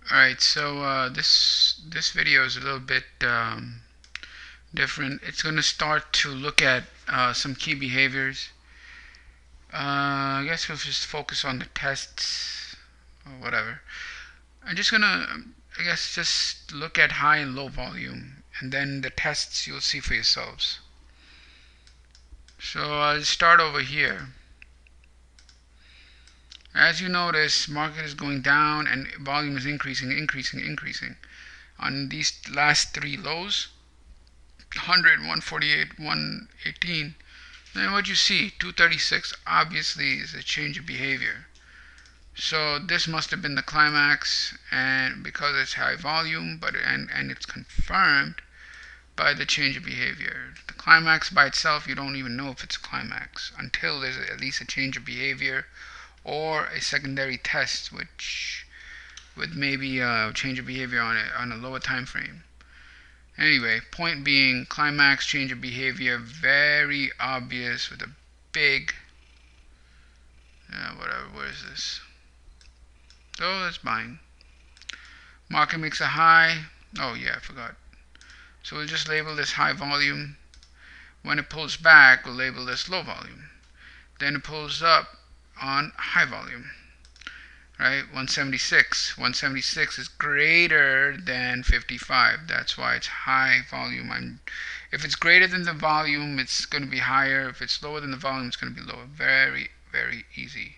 Alright, so this video is a little bit different. It's going to start to look at some key behaviors. I guess we'll just focus on the tests or whatever. I'm just going to, I guess, just look at high and low volume, and then the tests you'll see for yourselves. So I'll start over here. As you notice, market is going down and volume is increasing. On these last three lows, 100, 148, 118, then what you see, 236, obviously is a change of behavior. So this must have been the climax, and because it's high volume, and it's confirmed by the change of behavior. The climax by itself, you don't even know if it's a climax until there's at least a change of behavior or a secondary test, which with maybe a change of behavior on a lower time frame. Anyway, point being, climax change of behavior, very obvious with a big, whatever, where is this? Oh, that's buying. Market makes a high. Oh yeah, I forgot. So we'll just label this high volume. When it pulls back, we'll label this low volume. Then it pulls up on high volume. Right, 176 is greater than 55. That's why it's high volume. If it's greater than the volume, it's going to be higher. If it's lower than the volume, it's going to be lower. Very, very easy.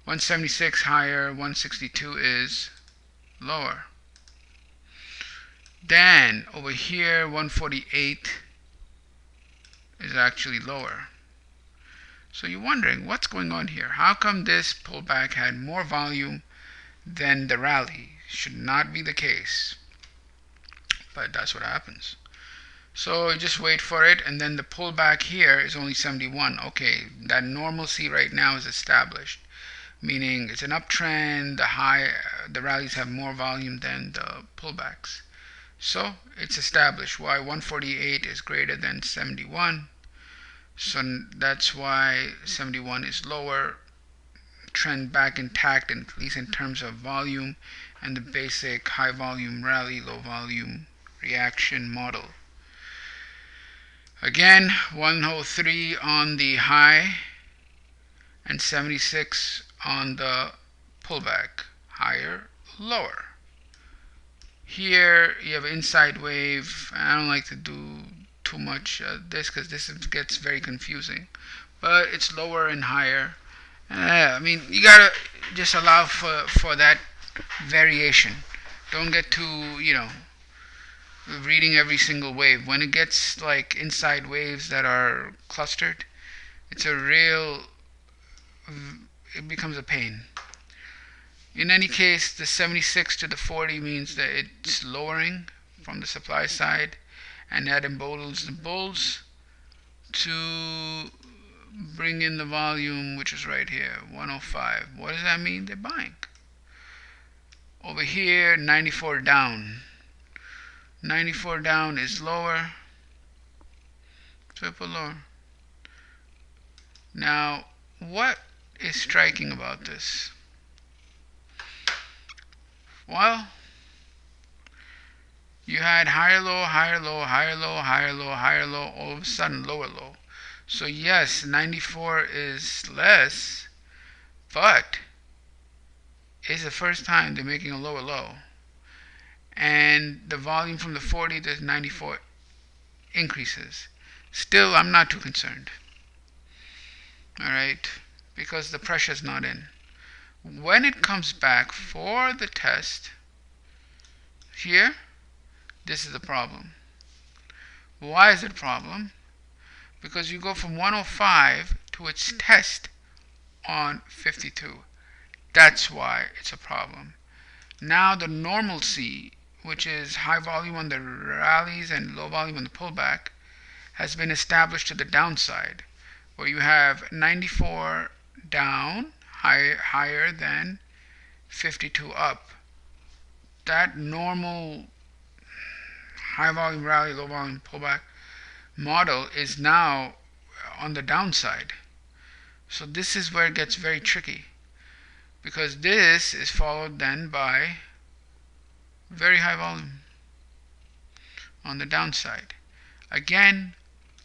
176 higher, 162 is lower. Then over here, 148 is actually lower. So you're wondering, what's going on here? How come this pullback had more volume than the rally? Should not be the case. But that's what happens. So you just wait for it, and then the pullback here is only 71. Okay, that normalcy right now is established. Meaning it's an uptrend, the rallies have more volume than the pullbacks. So it's established why 148 is greater than 71. So that's why 71 is lower. Trend back intact, at least in terms of volume and the basic high volume rally, low volume reaction model. Again, 103 on the high and 76 on the pullback. Higher, lower. Here you have inside wave. I don't like to do too much this because this gets very confusing, but it's lower and higher. I mean, you gotta just allow for that variation. Don't get too, reading every single wave. When it gets like inside waves that are clustered, it's a real, it becomes a pain. In any case, the 76 to the 40 means that it's lowering from the supply side, and that emboldens the bulls to bring in the volume, which is right here, 105. What does that mean? They're buying. Over here, 94 down. 94 down is lower. Triple lower. Now, what is striking about this? Well, you had higher low, higher low, higher low, higher low, higher low, all of a sudden lower low. So yes, 94 is less, but it's the first time they're making a lower low. And the volume from the 40 to 94 increases. Still, I'm not too concerned. Alright, because the pressure's not in. When it comes back for the test, here, this is the problem. Why is it a problem? Because you go from 105 to its test on 52. That's why it's a problem. Now the normalcy, which is high volume on the rallies and low volume on the pullback, has been established to the downside, where you have 94 down, higher than 52 up. That normal high volume rally, low volume pullback model is now on the downside. So this is where it gets very tricky, because this is followed then by very high volume on the downside. Again,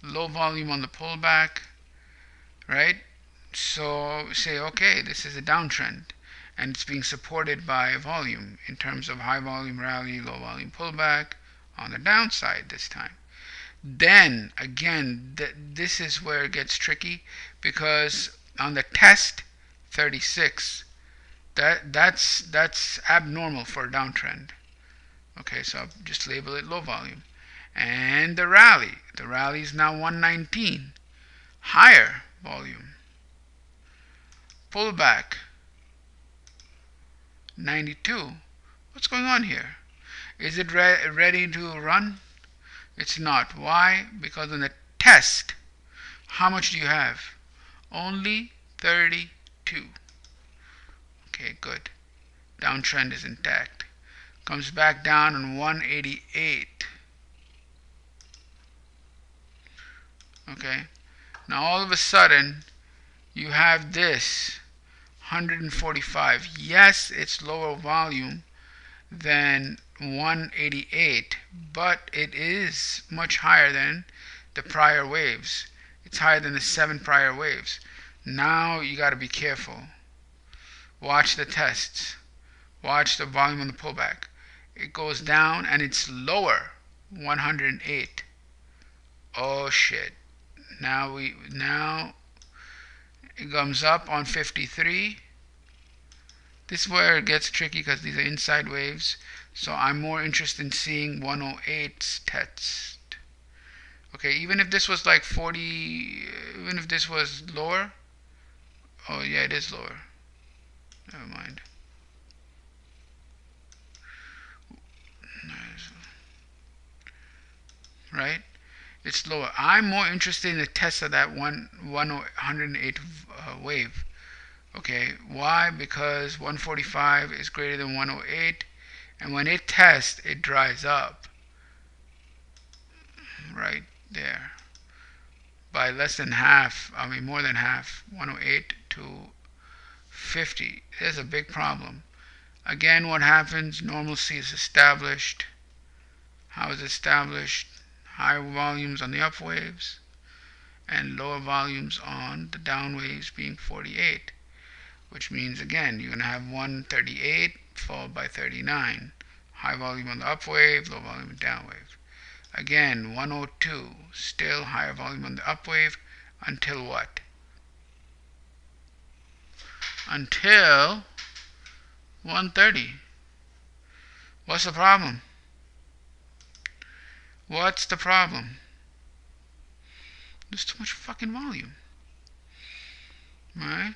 low volume on the pullback, right? So say, okay, this is a downtrend and it's being supported by volume in terms of high volume rally, low volume pullback on the downside this time. Then again, this is where it gets tricky, because on the test 36, that's abnormal for a downtrend. Okay, so I'll just label it low volume. And the rally is now 119, higher volume. Pullback 92. What's going on here? Is it ready to run? It's not. Why? Because on the test, how much do you have? Only 32. Okay, good. Downtrend is intact. Comes back down on 188. Okay. Now all of a sudden, you have this 145. Yes, it's lower volume than 188, but it is much higher than the prior waves. It's higher than the 7 prior waves. Now you got to be careful. Watch the tests. Watch the volume on the pullback. It goes down and it's lower, 108. Oh shit. Now it comes up on 53. This is where it gets tricky because these are inside waves. So I'm more interested in seeing 108's test. Okay, even if this was like 40, even if this was lower. Oh yeah, it is lower. Never mind. Right? It's lower. I'm more interested in the test of that 108 wave. Okay, why? Because 145 is greater than 108, and when it tests, it dries up right there by less than half. I mean, more than half. 108 to 50. There's a big problem. Again, what happens? Normalcy is established. How is it established? Higher volumes on the up waves and lower volumes on the down waves, being 48, which means again you're going to have 138 followed by 39. High volume on the up wave, low volume on the down wave. Again, 102, still higher volume on the up wave until what? Until 130. What's the problem? What's the problem? There's too much fucking volume. Alright?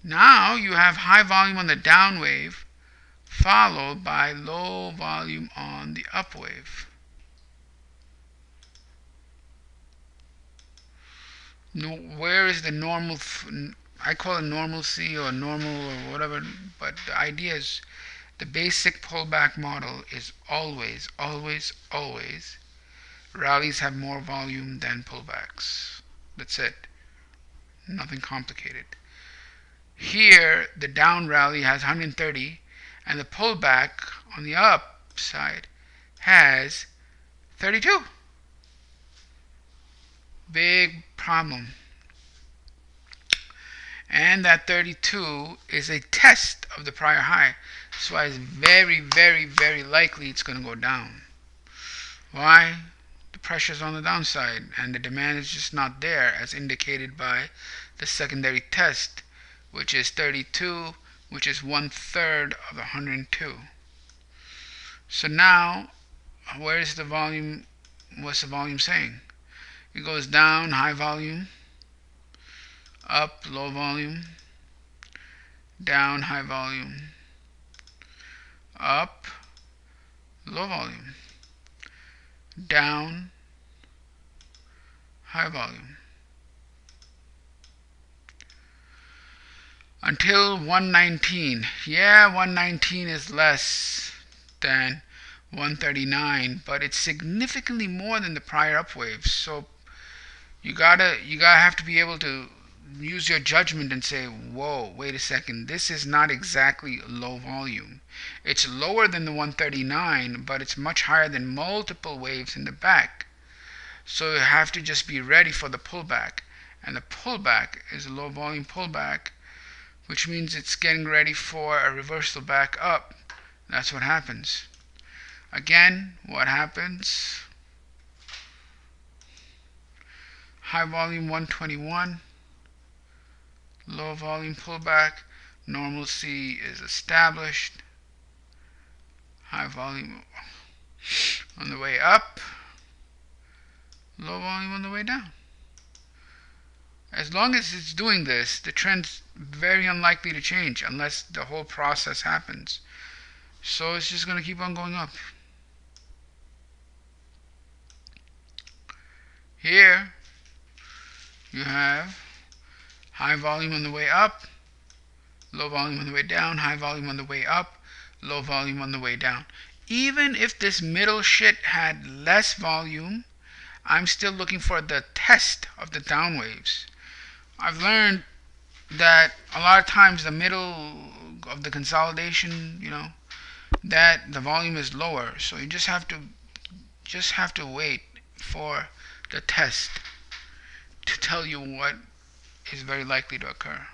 Now you have high volume on the down wave followed by low volume on the up wave. Where is the normal? I call it normalcy or normal or whatever, but the idea is the basic pullback model is always rallies have more volume than pullbacks. That's it. Nothing complicated. Here, the down rally has 130, and the pullback on the upside has 32. Big problem. And that 32 is a test of the prior high. That's why it's very likely it's going to go down. Why? The pressure's on the downside and the demand is just not there, as indicated by the secondary test, which is 32, which is 1/3 of the 102. So now, where's the volume? What's the volume saying? It goes down, high volume, up, low volume, down, high volume, up, low volume, down, high volume, until 119. Yeah, 119 is less than 139, but it's significantly more than the prior up waves. So you gotta have to be able to use your judgment and say, whoa, wait a second, this is not exactly low volume. It's lower than the 139, but it's much higher than multiple waves in the back. So you have to just be ready for the pullback. And the pullback is a low volume pullback, which means it's getting ready for a reversal back up. That's what happens. Again, what happens? High volume 121, low volume pullback, normalcy is established. High volume on the way up, low volume on the way down. As long as it's doing this, the trend's very unlikely to change unless the whole process happens. So it's just going to keep on going up. Here you have high volume on the way up, low volume on the way down, high volume on the way up, low volume on the way down. Even if this middle shit had less volume, I'm still looking for the test of the down waves. I've learned that a lot of times the middle of the consolidation, that the volume is lower. So you just have to wait for the test to tell you what is very likely to occur.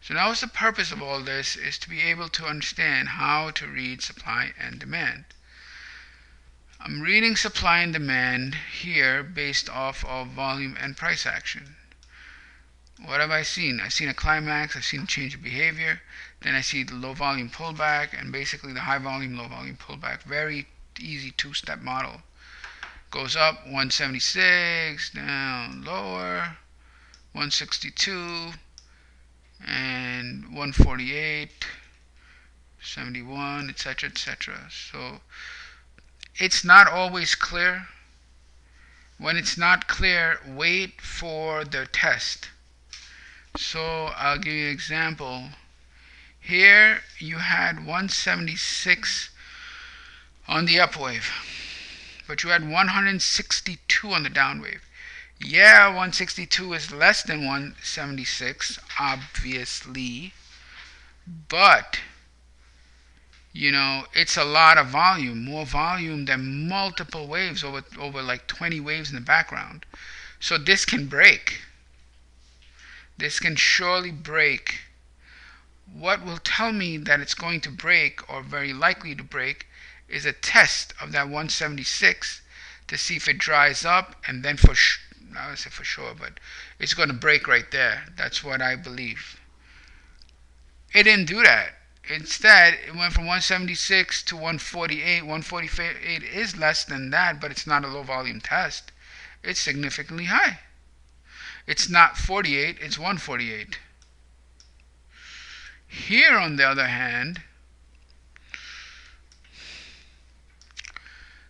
So now what's the purpose of all this is to be able to understand how to read supply and demand. I'm reading supply and demand here based off of volume and price action. What have I seen? I've seen a climax, I've seen a change of behavior, then I see the low volume pullback, and basically the high volume, low volume pullback. Very easy two-step model. Goes up 176, down lower 162, and 148, 71, etc., etc. So it's not always clear. When it's not clear, wait for the test. So I'll give you an example. Here you had 176 on the up wave, but you had 162 on the down wave. Yeah, 162 is less than 176, obviously, but it's a lot of volume, more volume than multiple waves over like 20 waves in the background. So this can break. This can surely break. What will tell me that it's going to break, or very likely to break, is a test of that 176 to see if it dries up, and then I would say for sure, but it's going to break right there. That's what I believe. It didn't do that. Instead, it went from 176 to 148. 148 is less than that, but it's not a low volume test. It's significantly high. It's not 48, it's 148. Here, on the other hand,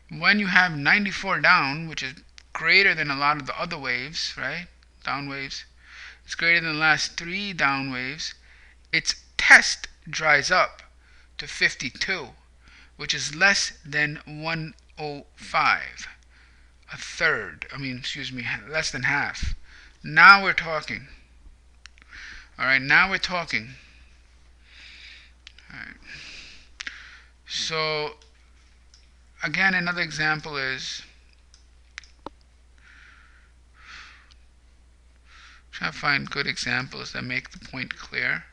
when you have 94 down, which is greater than a lot of the other waves, right? Down waves. It's greater than the last 3 down waves. Its test dries up to 52, which is less than 105. Less than half. Now we're talking. Alright, now we're talking. Alright. So, again, another example is, try to find good examples that make the point clear.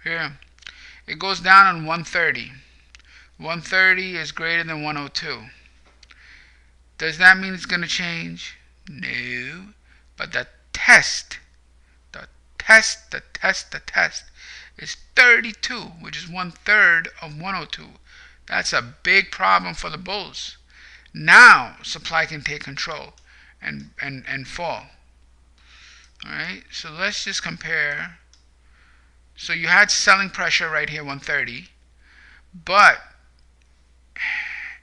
Here, it goes down on 130. 130 is greater than 102. Does that mean it's going to change? No. But the test is 32, which is 1/3 of 102. That's a big problem for the bulls. Now supply can take control and fall. Alright, so let's just compare. So you had selling pressure right here, 130, but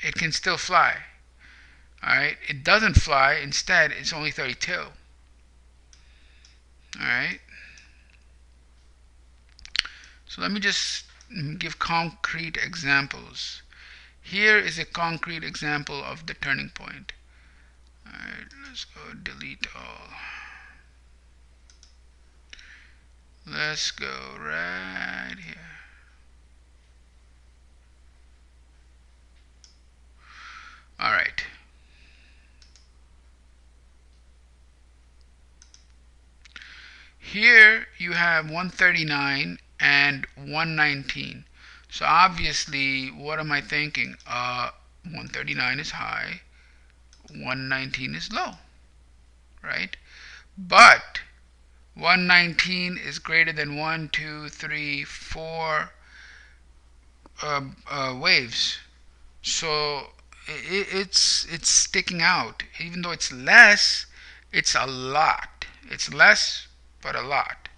it can still fly. Alright, it doesn't fly. Instead, it's only 32. Alright, so let me just give concrete examples. Here is a concrete example of the turning point. Alright, let's go delete all. Let's go right here. Alright. Here you have 139 and 119. So obviously, what am I thinking? 139 is high, 119 is low, right? But 119 is greater than 1, 2, 3, 4 waves. So it's sticking out. Even though it's less, it's a lot. It's less, but a lot.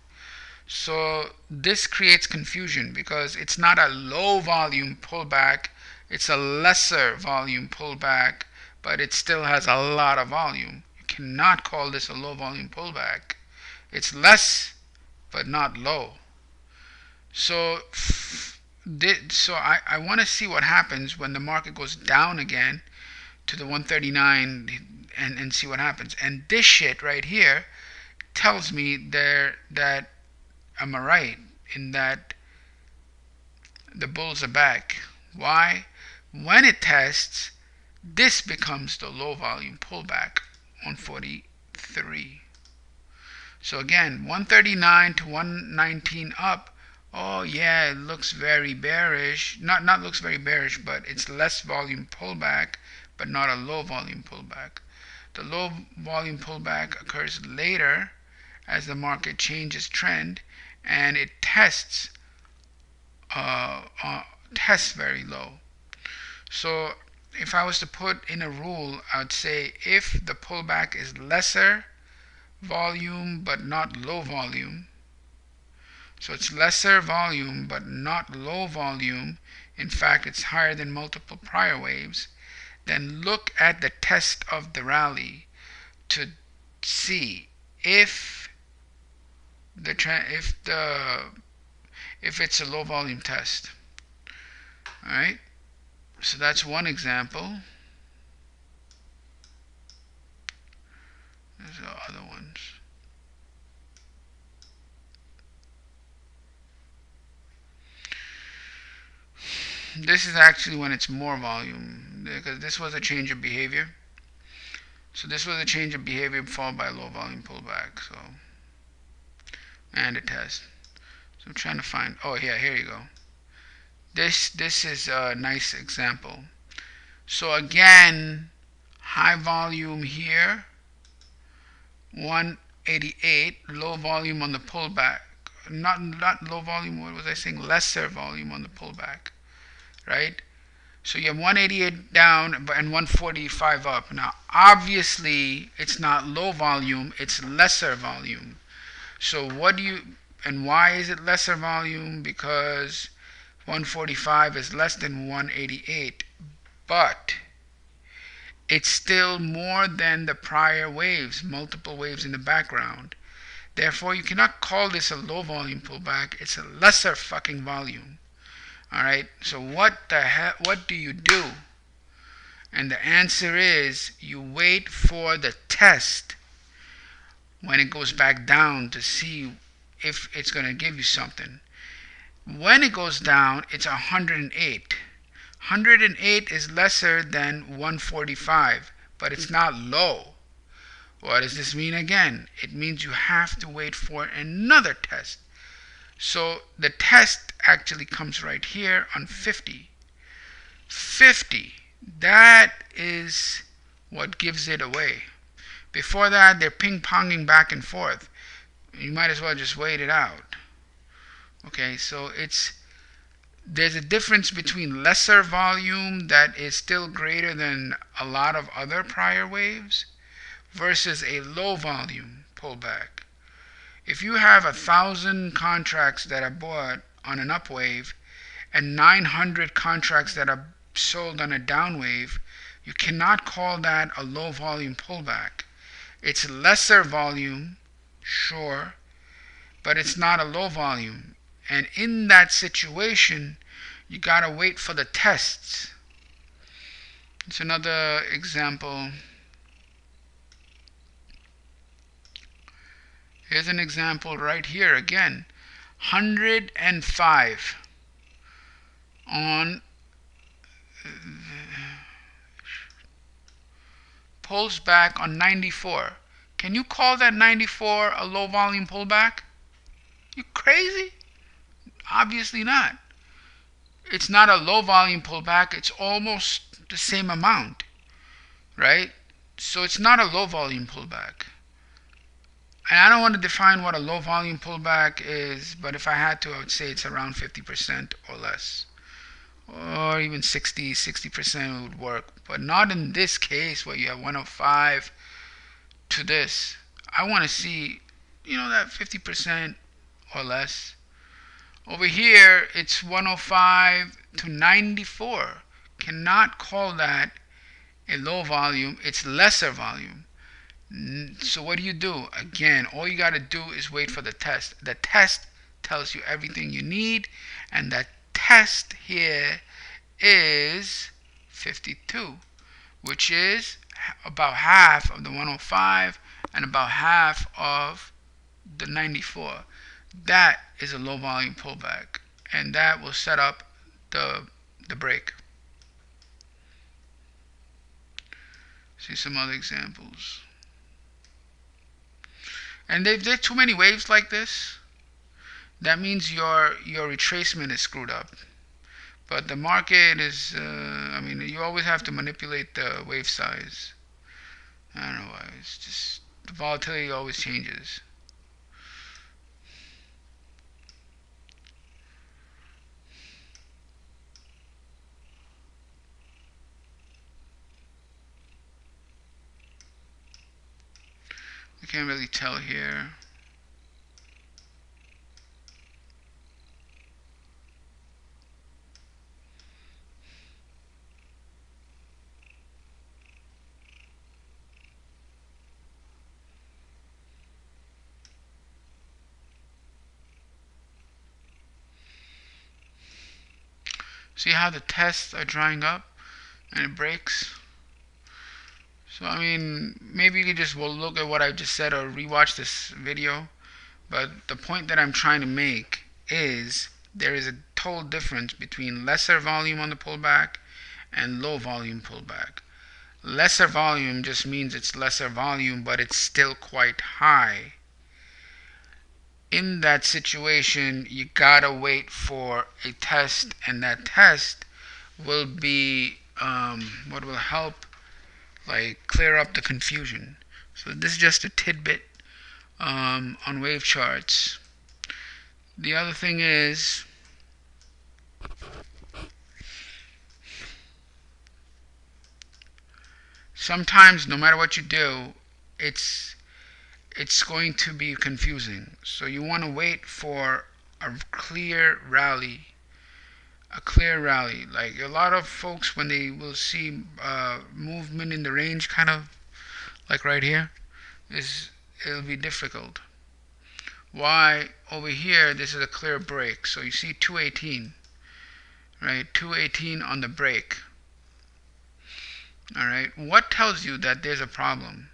So this creates confusion because it's not a low volume pullback, it's a lesser volume pullback, but it still has a lot of volume. You cannot call this a low volume pullback. It's less, but not low. So, I want to see what happens when the market goes down again to the 139 and see what happens. And this shit right here tells me there that I'm right in that the bulls are back. Why? When it tests, this becomes the low volume pullback, 143. So again, 139 to 119 up. Oh yeah, it looks very bearish. Not looks very bearish, but it's less volume pullback, but not a low volume pullback. The low volume pullback occurs later as the market changes trend and it tests very low. So if I was to put in a rule, I'd say if the pullback is lesser volume but not low volume, so it's lesser volume but not low volume, in fact it's higher than multiple prior waves, then look at the test of the rally to see if it's a low volume test. Alright, so that's one example. There's other ones. This is actually when it's more volume, because this was a change of behavior. So this was a change of behavior followed by a low volume pullback. So, and a test. So I'm trying to find. Oh yeah, here you go. This is a nice example. So again, high volume here, 188, low volume on the pullback. Not low volume. What was I saying? Lesser volume on the pullback, right? So you have 188 down and 145 up. Now, obviously, it's not low volume, it's lesser volume. So and why is it lesser volume? Because 145 is less than 188. But it's still more than the prior waves, multiple waves in the background. Therefore, you cannot call this a low volume pullback. It's a lesser fucking volume. Alright, so what do you do? And the answer is you wait for the test when it goes back down to see if it's going to give you something. When it goes down, it's 108. 108 is lesser than 145, but it's not low. What does this mean again? It means you have to wait for another test. So the test actually comes right here on 50. 50, that is what gives it away. Before that, they're ping-ponging back and forth. You might as well just wait it out. Okay, so there's a difference between lesser volume that is still greater than a lot of other prior waves versus a low volume pullback. If you have 1,000 contracts that are bought on an up wave and 900 contracts that are sold on a down wave, you cannot call that a low volume pullback. It's lesser volume, sure, but it's not a low volume. And in that situation, you gotta wait for the tests. It's another example. Here's an example right here again. 105 on pulls back on 94. Can you call that 94 a low volume pullback? You crazy? Obviously not. It's not a low volume pullback. It's almost the same amount, right? So it's not a low volume pullback. And I don't want to define what a low volume pullback is, but if I had to, I would say it's around 50% or less. Or even 60% would work. But not in this case where you have 105 to this. I want to see, that 50% or less. Over here, it's 105 to 94. Cannot call that a low volume. It's lesser volume. So what do? Again, all you got to do is wait for the test. The test tells you everything you need, and that test here is 52, which is about half of the 105 and about half of the 94. That is a low volume pullback, and that will set up the break. See some other examples. And if there are too many waves like this, that means your retracement is screwed up. But the market is, you always have to manipulate the wave size. I don't know why. It's just the volatility always changes. I can't really tell here. See how the tests are drying up and it breaks? So maybe you could just look at what I just said or rewatch this video. But the point that I'm trying to make is there is a total difference between lesser volume on the pullback and low volume pullback. Lesser volume just means it's lesser volume, but it's still quite high. In that situation, you gotta wait for a test, and that test will be what will help clear up the confusion. So this is just a tidbit on wave charts. The other thing is sometimes no matter what you do, it's going to be confusing. So you want to wait for a clear rally. Like a lot of folks, when they will see movement in the range, kind of like right here, it'll be difficult. Why? Over here, this is a clear break. So you see 218, right? 218 on the break. All right. What tells you that there's a problem?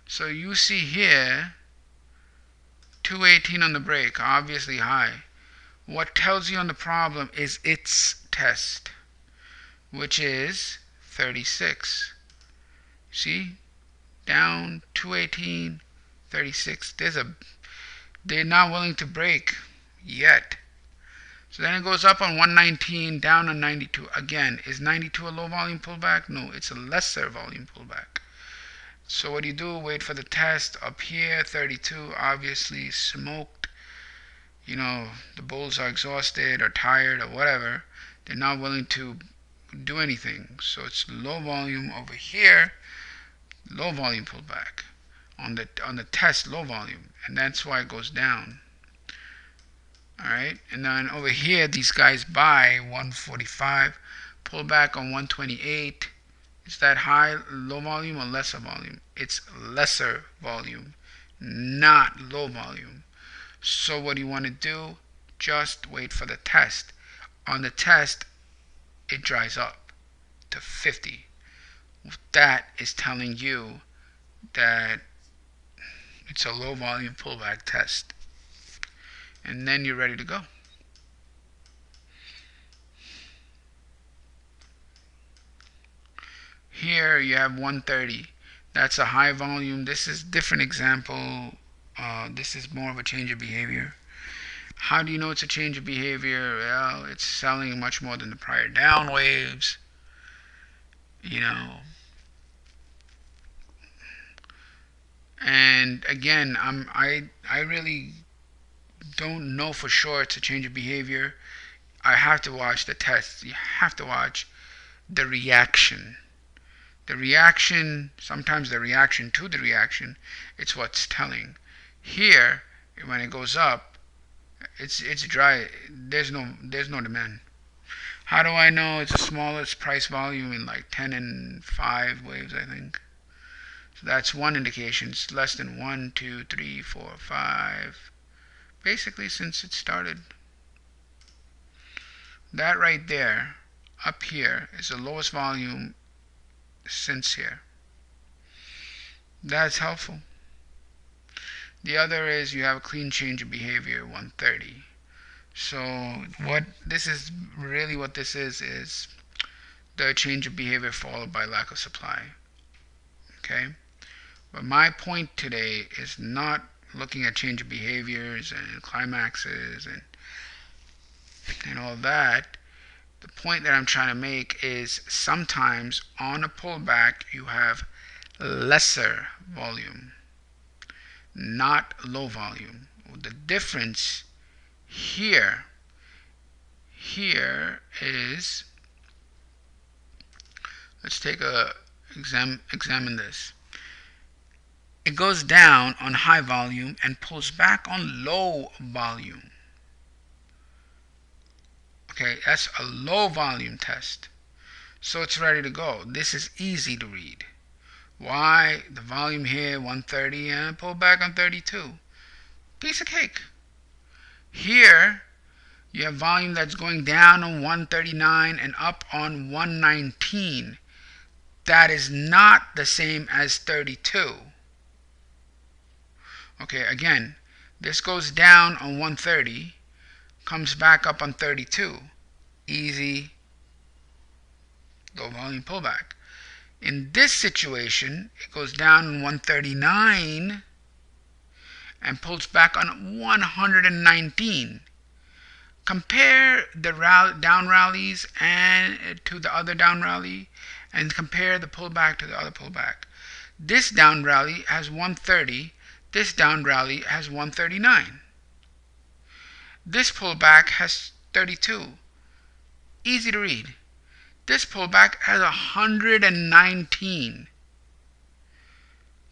So you see here 218 on the break, obviously high. What tells you on the problem is its test, which is 36. See? Down 218, 36. They're not willing to break yet. So then it goes up on 119, down on 92. Again, is 92 a low volume pullback? No, it's a lesser volume pullback. So what do? Wait for the test up here. 32 obviously smoked. The bulls are exhausted or tired or whatever. They're not willing to do anything. So it's low volume over here. Low volume pullback. On the test, low volume. And that's why it goes down. Alright. And then over here, these guys buy 145. Pull back on 128. Is that high, low volume, or lesser volume? It's lesser volume, not low volume. So what do you want to do? Just wait for the test. On the test, it dries up to 50. That is telling you that It's a low volume pullback test. And then you're ready to go. Here you have 130. That's a high volume. This is different example. This is more of a change of behavior. How do you know it's a change of behavior? Well, it's selling much more than the prior down waves. You know. And again, I really don't know for sure it's a change of behavior. I have to watch the test. You have to watch the reaction. The reaction, sometimes the reaction to the reaction, it's what's telling. Here, when it goes up, it's dry. There's no demand. How do I know it's the smallest price volume in like 10 and 5 waves, I think? So that's one indication. It's less than 1, 2, 3, 4, 5. Basically, since it started. That right there, up here, is the lowest volume since here. That's helpful. The other is you have a clean change of behavior, 130. So what this is really what this is the change of behavior followed by lack of supply. Okay? But my point today is not looking at change of behaviors and climaxes and all that. The point that I'm trying to make is sometimes on a pullback you have lesser volume, not low volume. The difference here is, let's take a examine this. It goes down on high volume and pulls back on low volume. Okay, that's a low volume test. So it's ready to go. This is easy to read. Why? The volume here, 130, and pull back on 32. Piece of cake. Here, you have volume that's going down on 139 and up on 119. That is not the same as 32. Okay, again, this goes down on 130, comes back up on 32. Easy, low volume pullback. In this situation, it goes down on 139 and pulls back on 119. Compare the down rallies and to the other down rally, and compare the pullback to the other pullback. This down rally has 130. This down rally has 139. This pullback has 32. Easy to read. This pullback has 119.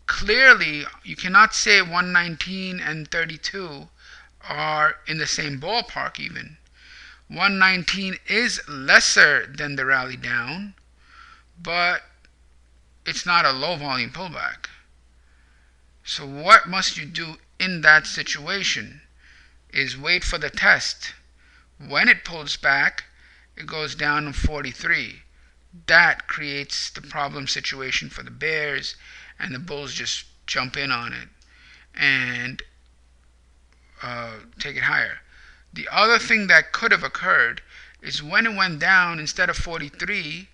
Clearly, you cannot say 119 and 32 are in the same ballpark even. 119 is lesser than the rally down, but it's not a low volume pullback. So what must you do in that situation is wait for the test. When it pulls back, it goes down to 43. That creates the problem situation for the bears, and the bulls just jump in on it and take it higher. The other thing that could have occurred is when it went down, instead of 43,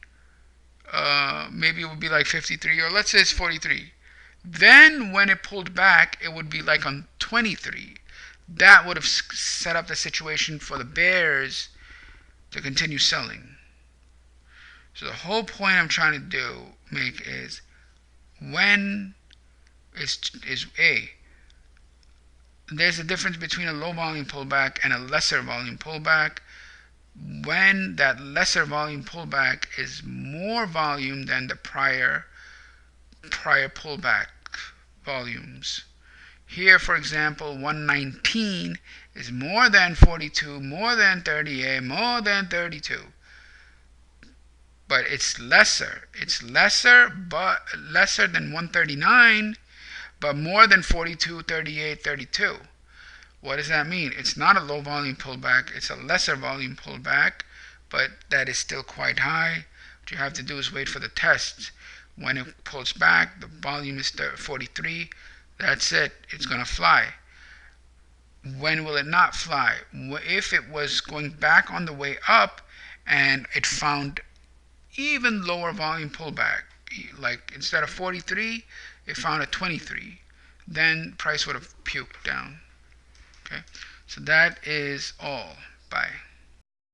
maybe it would be like 53, or let's say it's 43. Then when it pulled back, it would be like on 23. That would have set up the situation for the bears to continue selling. So the whole point I'm trying to make is when there's a difference between a low volume pullback and a lesser volume pullback. When that lesser volume pullback is more volume than the prior pullback volumes. Here, for example, 119 is more than 42, more than 38, more than 32. But it's lesser. It's lesser, but lesser than 139, but more than 42, 38, 32. What does that mean? It's not a low volume pullback. It's a lesser volume pullback, but that is still quite high. What you have to do is wait for the test. When it pulls back, the volume is 43. That's it. It's going to fly. When will it not fly? If it was going back on the way up and it found even lower volume pullback, like instead of 43, it found a 23, then price would have puked down. Okay, so that is all. Bye.